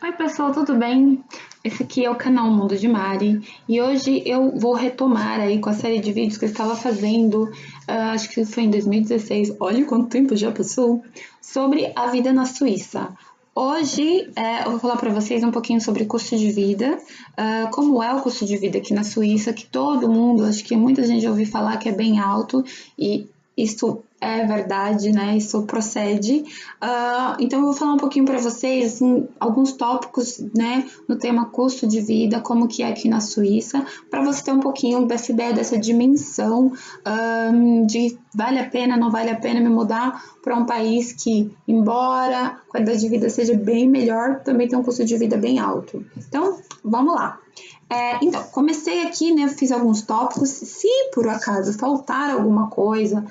Oi pessoal, tudo bem? Esse aqui é o canal Mundo de Mari e hoje eu vou retomar aí com a série de vídeos que eu estava fazendo, acho que foi em 2016, olha quanto tempo já passou, sobre a vida na Suíça. Hoje eu vou falar para vocês um pouquinho sobre custo de vida, como é o custo de vida aqui na Suíça, que todo mundo, acho que muita gente já ouviu falar que é bem alto e isso é verdade, né? Isso procede. Então, eu vou falar um pouquinho para vocês, assim, alguns tópicos, né, no tema custo de vida, como que é aqui na Suíça, para você ter um pouquinho dessa ideia, dessa dimensão de vale a pena, não vale a pena me mudar para um país que, embora a qualidade de vida seja bem melhor, também tem um custo de vida bem alto. Então, vamos lá. Então, comecei aqui, né, fiz alguns tópicos, se por acaso faltar alguma coisa,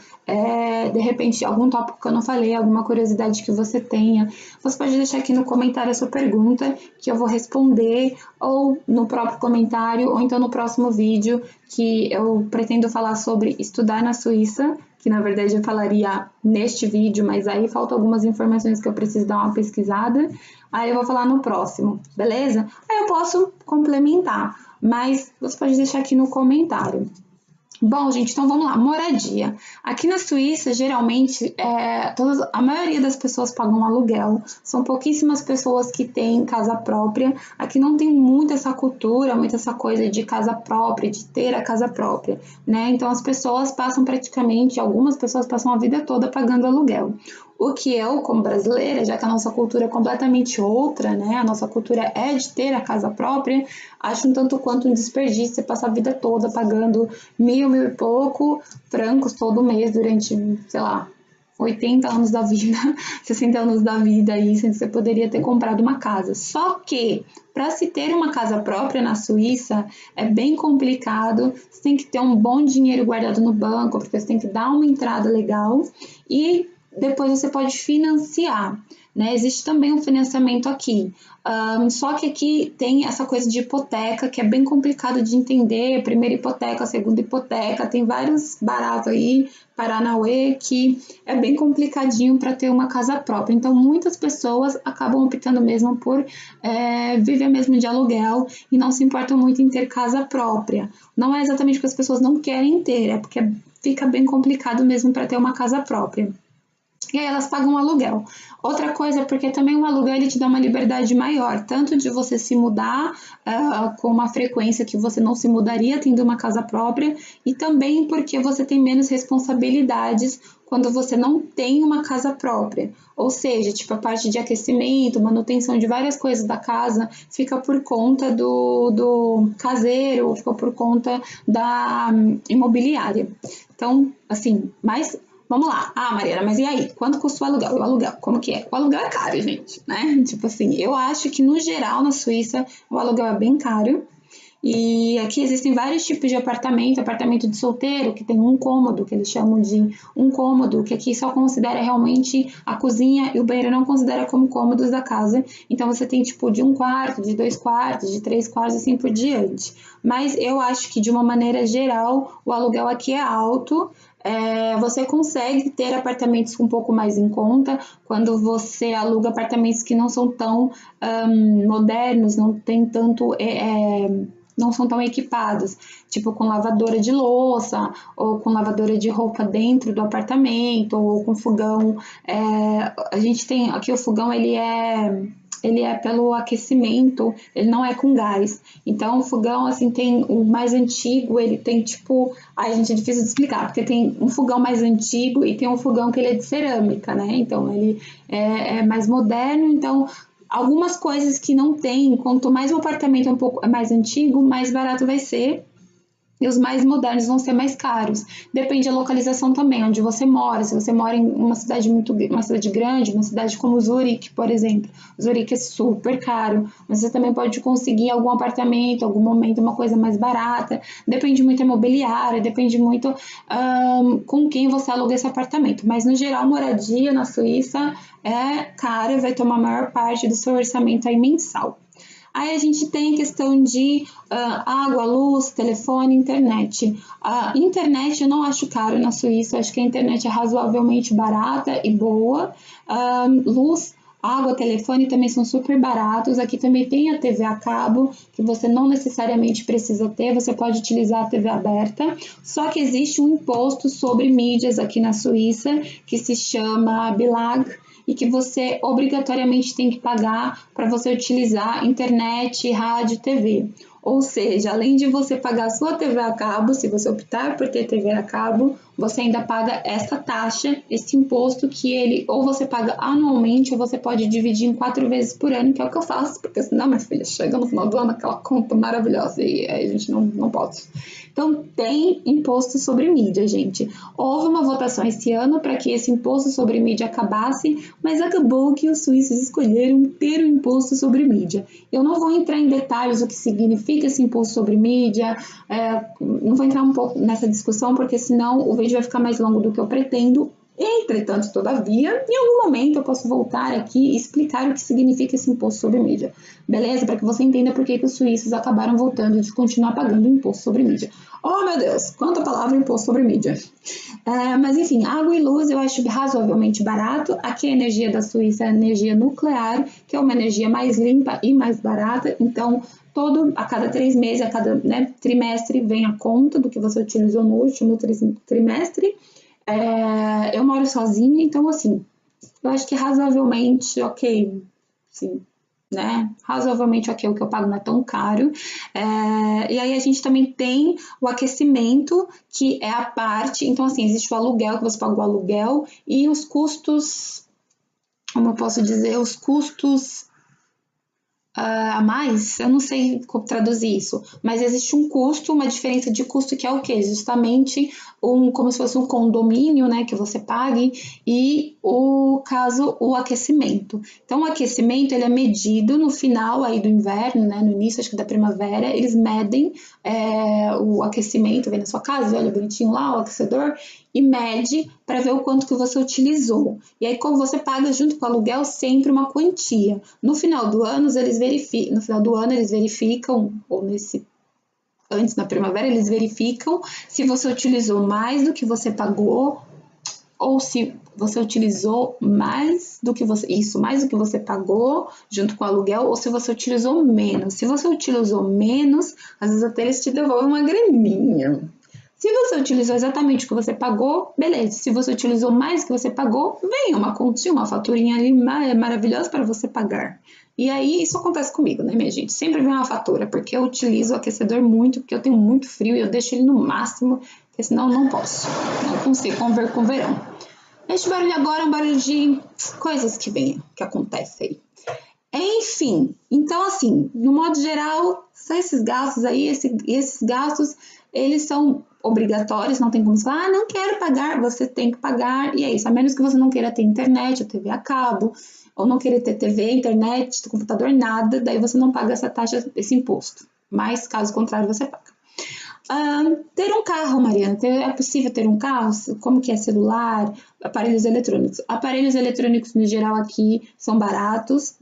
de repente algum tópico que eu não falei, alguma curiosidade que você tenha, você pode deixar aqui no comentário a sua pergunta, que eu vou responder, ou no próprio comentário, ou então no próximo vídeo, que eu pretendo falar sobre estudar na Suíça, que na verdade eu falaria neste vídeo, mas aí faltam algumas informações que eu preciso dar uma pesquisada, aí eu vou falar no próximo, beleza? Aí eu posso complementar, mas você pode deixar aqui no comentário. Bom, gente, então vamos lá, moradia. Aqui na Suíça, geralmente, a maioria das pessoas pagam aluguel, são pouquíssimas pessoas que têm casa própria. Aqui não tem muito essa cultura, muito essa coisa de casa própria, de ter a casa própria, né? Então as pessoas passam algumas pessoas passam a vida toda pagando aluguel. O que eu, como brasileira, já que a nossa cultura é completamente outra, né? A nossa cultura é de ter a casa própria, acho um tanto quanto um desperdício você passar a vida toda pagando mil e pouco francos todo mês durante, sei lá, 80 anos da vida, 60 anos da vida aí, sendo que você poderia ter comprado uma casa. Só que, para se ter uma casa própria na Suíça, é bem complicado, você tem que ter um bom dinheiro guardado no banco, porque você tem que dar uma entrada legal e depois você pode financiar, né? Existe também um financiamento aqui, só que aqui tem essa coisa de hipoteca que é bem complicado de entender, primeira hipoteca, segunda hipoteca, tem vários baratos aí, Paranauê, que é bem complicadinho para ter uma casa própria. Então, muitas pessoas acabam optando mesmo por viver mesmo de aluguel e não se importam muito em ter casa própria. Não é exatamente porque as pessoas não querem ter, é porque fica bem complicado mesmo para ter uma casa própria. E aí elas pagam um aluguel. Outra coisa, porque também o aluguel ele te dá uma liberdade maior, tanto de você se mudar com uma frequência que você não se mudaria tendo uma casa própria, e também porque você tem menos responsabilidades quando você não tem uma casa própria. Ou seja, tipo a parte de aquecimento, manutenção de várias coisas da casa fica por conta do caseiro, fica por conta da imobiliária. Então, assim, mais. Vamos lá. Ah, Mariana, mas e aí? Quanto custa o aluguel? O aluguel, como que é? O aluguel é caro, gente, né? Tipo assim, eu acho que no geral na Suíça o aluguel é bem caro. E aqui existem vários tipos de apartamento de solteiro, que tem um cômodo, que eles chamam de um cômodo, que aqui só considera realmente a cozinha e o banheiro não considera como cômodos da casa. Então você tem tipo de um quarto, de 2 quartos, de 3 quartos, assim por diante. Mas eu acho que de uma maneira geral o aluguel aqui é alto. Você consegue ter apartamentos um pouco mais em conta quando você aluga apartamentos que não são tão modernos, não tem tanto não são tão equipados, tipo com lavadora de louça ou com lavadora de roupa dentro do apartamento ou com fogão. A gente tem aqui o fogão, ele é pelo aquecimento, ele não é com gás. Então, o fogão, assim, tem o mais antigo, ele tem tipo... Ai, gente, é difícil de explicar, porque tem um fogão mais antigo e tem um fogão que ele é de cerâmica, né? Então, ele é mais moderno, então... Algumas coisas que não tem, quanto mais o apartamento é um pouco mais antigo, mais barato vai ser. E os mais modernos vão ser mais caros. Depende da localização também, onde você mora. Se você mora em uma cidade grande, uma cidade como Zurique, por exemplo. Zurique é super caro, mas você também pode conseguir algum apartamento, algum momento, uma coisa mais barata. Depende muito da imobiliária, depende muito com quem você aluga esse apartamento. Mas, no geral, moradia na Suíça é cara e vai tomar a maior parte do seu orçamento aí mensal. Aí a gente tem a questão de água, luz, telefone, internet. A internet eu não acho caro na Suíça, acho que a internet é razoavelmente barata e boa. Luz, Água, telefone também são super baratos. Aqui também tem a TV a cabo, que você não necessariamente precisa ter, você pode utilizar a TV aberta. Só que existe um imposto sobre mídias aqui na Suíça, que se chama BILAG, e que você obrigatoriamente tem que pagar para você utilizar internet, rádio, TV. Ou seja, além de você pagar a sua TV a cabo, se você optar por ter TV a cabo, você ainda paga essa taxa, esse imposto que ele ou você paga anualmente ou você pode dividir em 4 vezes por ano, que é o que eu faço, porque senão, minha filha, chega no final do ano aquela conta maravilhosa e aí a gente não pode. Então, tem imposto sobre mídia, gente. Houve uma votação esse ano para que esse imposto sobre mídia acabasse, mas acabou que os suíços escolheram ter o imposto sobre mídia. Eu não vou entrar em detalhes o que significa esse imposto sobre mídia, não vou entrar um pouco nessa discussão, porque senão o vídeo vai ficar mais longo do que eu pretendo. Entretanto, todavia, em algum momento eu posso voltar aqui e explicar o que significa esse imposto sobre mídia, beleza? Para que você entenda por que os suíços acabaram voltando de continuar pagando o imposto sobre mídia. Oh, meu Deus, quanta palavra imposto sobre mídia. Mas enfim, água e luz eu acho razoavelmente barato. Aqui a energia da Suíça é a energia nuclear, que é uma energia mais limpa e mais barata, então a cada 3 meses, a cada trimestre vem a conta do que você utilizou no último trimestre. Eu moro sozinha, então assim, eu acho que razoavelmente ok, sim, né? Razoavelmente ok, o que eu pago não é tão caro. E aí a gente também tem o aquecimento, que é a parte, então assim, existe o aluguel, que você paga o aluguel, e os custos, como eu posso dizer, os custos a mais, eu não sei como traduzir isso, mas existe um custo, uma diferença de custo que é o quê? Justamente como se fosse um condomínio, né, que você pague, e o aquecimento. Então, o aquecimento, ele é medido no final aí do inverno, né, no início, acho que da primavera, eles medem o aquecimento, vem na sua casa, olha bonitinho lá, o aquecedor, e mede para ver o quanto que você utilizou. E aí, como você paga junto com o aluguel, sempre uma quantia. No final do ano, eles verificam, ou antes na primavera, eles verificam se você utilizou mais do que você pagou, ou se você utilizou mais do que você pagou junto com o aluguel, ou se você utilizou menos. Se você utilizou menos, às vezes até eles te devolvem uma graninha. Se você utilizou exatamente o que você pagou, beleza. Se você utilizou mais do que você pagou, vem uma continha, uma faturinha ali maravilhosa para você pagar. E aí, isso acontece comigo, né, minha gente? Sempre vem uma fatura, porque eu utilizo o aquecedor muito, porque eu tenho muito frio e eu deixo ele no máximo, porque senão eu não posso. Não consigo conviver com o verão. Este barulho agora é um barulho de coisas que acontecem aí. Enfim, então assim, no modo geral, são esses gastos aí, esses gastos, eles são obrigatórios, não tem como você falar, não quero pagar, você tem que pagar, e é isso, a menos que você não queira ter internet, ou TV a cabo, ou não queira ter TV, internet, computador, nada, daí você não paga essa taxa, esse imposto, mas caso contrário, você paga. Ter um carro, Mariana, é possível ter um carro? Como que é celular, aparelhos eletrônicos? Aparelhos eletrônicos, no geral, aqui são baratos,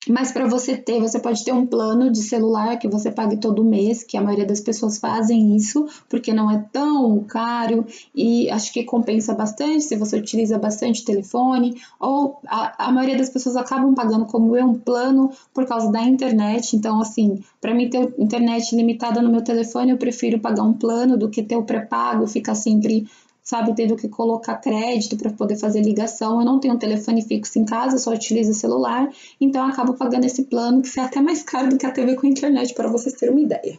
mas para você pode ter um plano de celular que você pague todo mês, que a maioria das pessoas fazem isso, porque não é tão caro e acho que compensa bastante se você utiliza bastante telefone, ou a maioria das pessoas acabam pagando como um plano por causa da internet. Então, assim, para mim ter internet limitada no meu telefone, eu prefiro pagar um plano do que ter o pré-pago, ficar sempre tendo que colocar crédito para poder fazer ligação. Eu não tenho um telefone fixo em casa, só utilizo celular, então eu acabo pagando esse plano, que sai até mais caro do que a TV com a internet, para vocês terem uma ideia.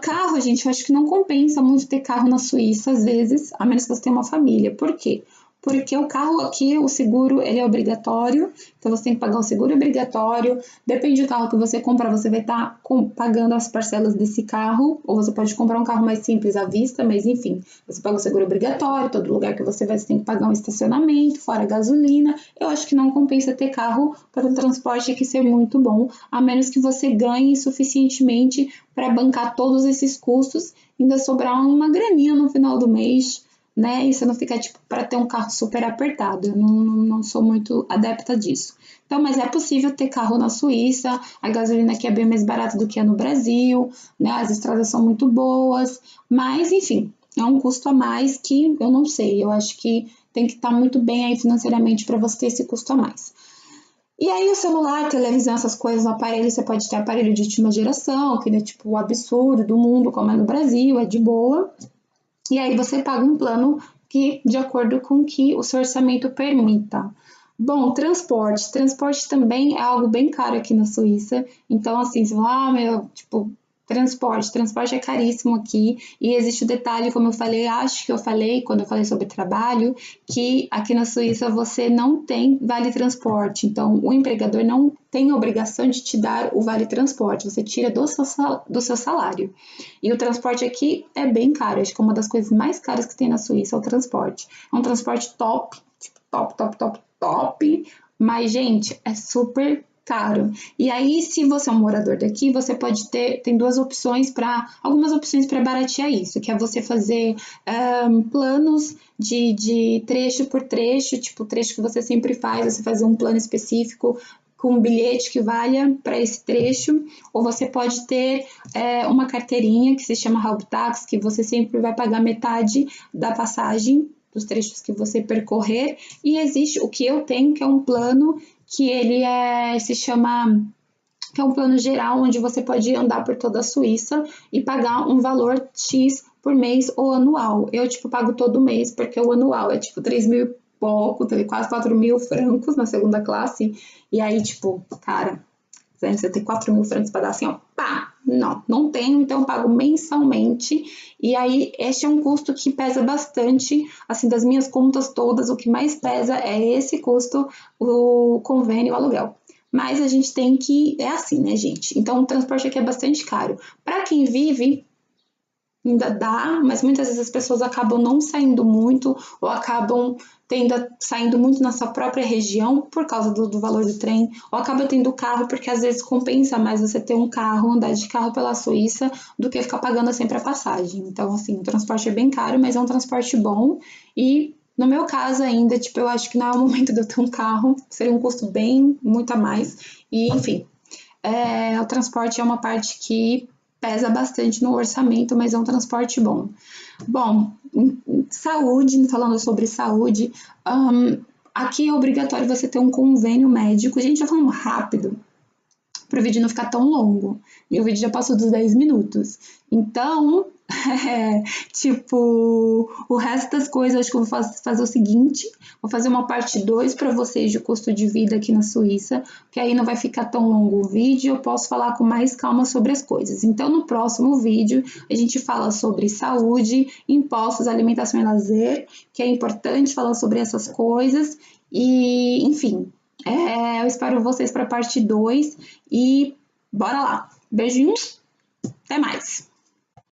Carro, gente, eu acho que não compensa muito ter carro na Suíça, às vezes, a menos que você tenha uma família. Por quê? Porque o carro aqui, o seguro, ele é obrigatório, então você tem que pagar o seguro obrigatório. Depende do carro que você comprar, você vai estar pagando as parcelas desse carro, ou você pode comprar um carro mais simples à vista, mas enfim, você paga o seguro obrigatório, todo lugar que você vai, você tem que pagar um estacionamento, fora gasolina. Eu acho que não compensa ter carro para o transporte aqui ser muito bom, a menos que você ganhe suficientemente para bancar todos esses custos, ainda sobrar uma graninha no final do mês, né? E você não fica, para ter um carro super apertado. Eu não sou muito adepta disso. Então, mas é possível ter carro na Suíça, a gasolina aqui é bem mais barata do que é no Brasil, né? As estradas são muito boas, mas, enfim, é um custo a mais que eu não sei. Eu acho que tem que estar muito bem aí financeiramente para você ter esse custo a mais. E aí o celular, televisão, essas coisas, o aparelho, você pode ter aparelho de última geração, que é tipo o absurdo do mundo, como é no Brasil, é de boa. E aí você paga um plano que de acordo com que o seu orçamento permita. Bom, transporte. Transporte também é algo bem caro aqui na Suíça. Então, assim, você fala, meu, tipo, transporte é caríssimo aqui. E existe o detalhe, como eu falei, acho que eu falei quando eu falei sobre trabalho, que aqui na Suíça você não tem vale transporte. Então, o empregador não tem a obrigação de te dar o vale transporte. Você tira do seu salário. E o transporte aqui é bem caro. Acho que uma das coisas mais caras que tem na Suíça é o transporte. É um transporte top, tipo, top. Mas, gente, é super caro. E aí, se você é um morador daqui, você pode tem algumas opções para baratear isso, que é você fazer planos de trecho por trecho, tipo, o trecho que você sempre faz, você fazer um plano específico com um bilhete que valha para esse trecho, ou você pode ter uma carteirinha que se chama Haupttax, que você sempre vai pagar metade da passagem dos trechos que você percorrer, e existe o que eu tenho, que é um plano que ele se chama, que é um plano geral, onde você pode andar por toda a Suíça e pagar um valor X por mês ou anual. Eu, tipo, pago todo mês, porque o anual é, tipo, 3 mil e pouco, quase 4 mil francos na segunda classe, e aí, tipo, cara, você tem 4 mil francos para dar assim, ó, pá! Não tenho, então eu pago mensalmente. E aí, este é um custo que pesa bastante, assim, das minhas contas todas, o que mais pesa é esse custo, o convênio, o aluguel. Mas a gente tem que, é assim, né, gente? Então, o transporte aqui é bastante caro. Para quem vive, ainda dá, mas muitas vezes as pessoas acabam não saindo muito ou acabam saindo muito na sua própria região por causa do valor do trem, ou acaba tendo carro porque às vezes compensa mais você ter um carro, andar de carro pela Suíça, do que ficar pagando sempre a passagem. Então, assim, o transporte é bem caro, mas é um transporte bom e no meu caso ainda, tipo, eu acho que não é o momento de eu ter um carro, seria um custo bem, muito a mais, e enfim, o transporte é uma parte que pesa bastante no orçamento, mas é um transporte bom. Bom, saúde, falando sobre saúde, aqui é obrigatório você ter um convênio médico. Gente, já falando rápido, para o vídeo não ficar tão longo. E o vídeo já passou dos 10 minutos. Então, tipo, o resto das coisas, acho que eu vou fazer o seguinte, vou fazer uma parte 2 para vocês de custo de vida aqui na Suíça, que aí não vai ficar tão longo o vídeo, eu posso falar com mais calma sobre as coisas. Então, no próximo vídeo, a gente fala sobre saúde, impostos, alimentação e lazer, que é importante falar sobre essas coisas, e, enfim, eu espero vocês para a parte 2 e bora lá. Beijinhos, até mais!